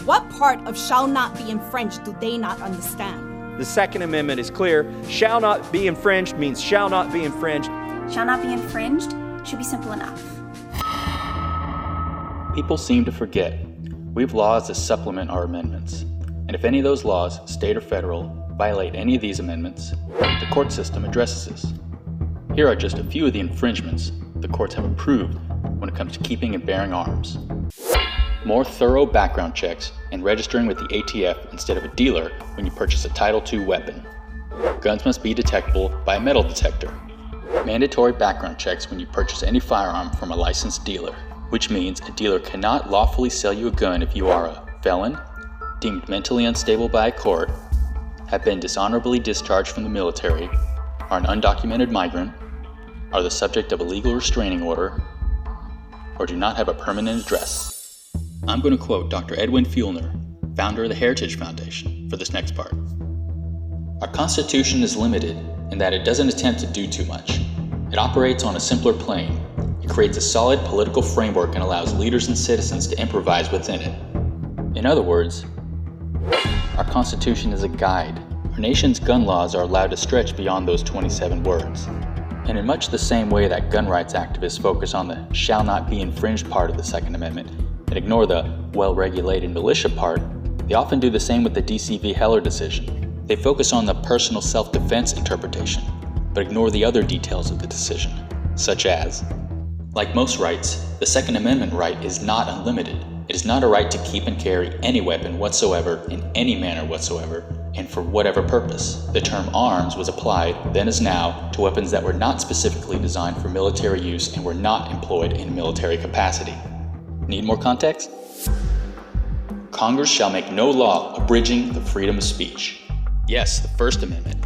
What part of shall not be infringed do they not understand? The Second Amendment is clear. Shall not be infringed means shall not be infringed. Shall not be infringed should be simple enough. People seem to forget we have laws that supplement our amendments. And if any of those laws, state or federal, violate any of these amendments, the court system addresses this. Here are just a few of the infringements the courts have approved when it comes to keeping and bearing arms. More thorough background checks and registering with the ATF instead of a dealer when you purchase a Title II weapon. Guns must be detectable by a metal detector. Mandatory background checks when you purchase any firearm from a licensed dealer, which means a dealer cannot lawfully sell you a gun if you are a felon, deemed mentally unstable by a court, have been dishonorably discharged from the military, are an undocumented migrant, are the subject of a legal restraining order, or do not have a permanent address. I'm going to quote Dr. Edwin Fielner, founder of the Heritage Foundation, for this next part. Our Constitution is limited in that it doesn't attempt to do too much. It operates on a simpler plane. It creates a solid political framework and allows leaders and citizens to improvise within it. In other words, our Constitution is a guide. Our nation's gun laws are allowed to stretch beyond those 27 words. And in much the same way that gun rights activists focus on the shall not be infringed part of the Second Amendment and ignore the well-regulated militia part, they often do the same with the D.C. v. Heller decision. They focus on the personal self-defense interpretation, but ignore the other details of the decision, such as, like most rights, the Second Amendment right is not unlimited. It is not a right to keep and carry any weapon whatsoever in any manner whatsoever, and for whatever purpose. The term arms was applied, then as now, to weapons that were not specifically designed for military use and were not employed in military capacity. Need more context? Congress shall make no law abridging the freedom of speech. Yes, the First Amendment.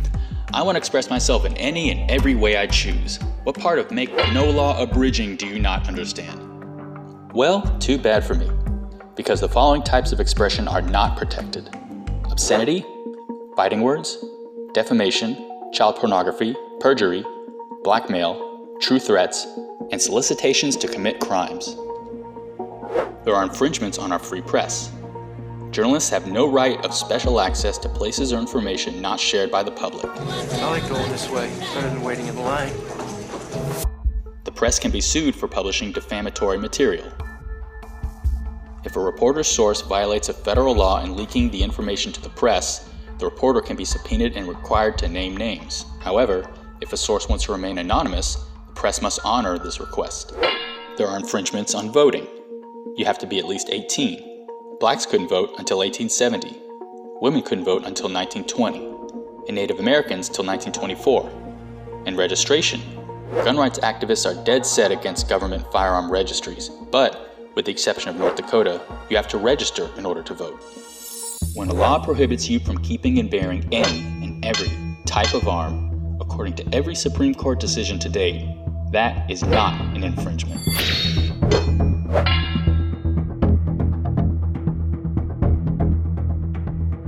I want to express myself in any and every way I choose. What part of make no law abridging do you not understand? Well, too bad for me, because the following types of expression are not protected: obscenity, fighting words, defamation, child pornography, perjury, blackmail, true threats, and solicitations to commit crimes. There are infringements on our free press. Journalists have no right of special access to places or information not shared by the public. I like going this way, better than waiting in line. The press can be sued for publishing defamatory material. If a reporter's source violates a federal law in leaking the information to the press, the reporter can be subpoenaed and required to name names. However, if a source wants to remain anonymous, the press must honor this request. There are infringements on voting. You have to be at least 18. Blacks couldn't vote until 1870. Women couldn't vote until 1920. And Native Americans till 1924. And registration. Gun rights activists are dead set against government firearm registries, but with the exception of North Dakota, you have to register in order to vote. When a law prohibits you from keeping and bearing any and every type of arm, according to every Supreme Court decision to date, that is not an infringement.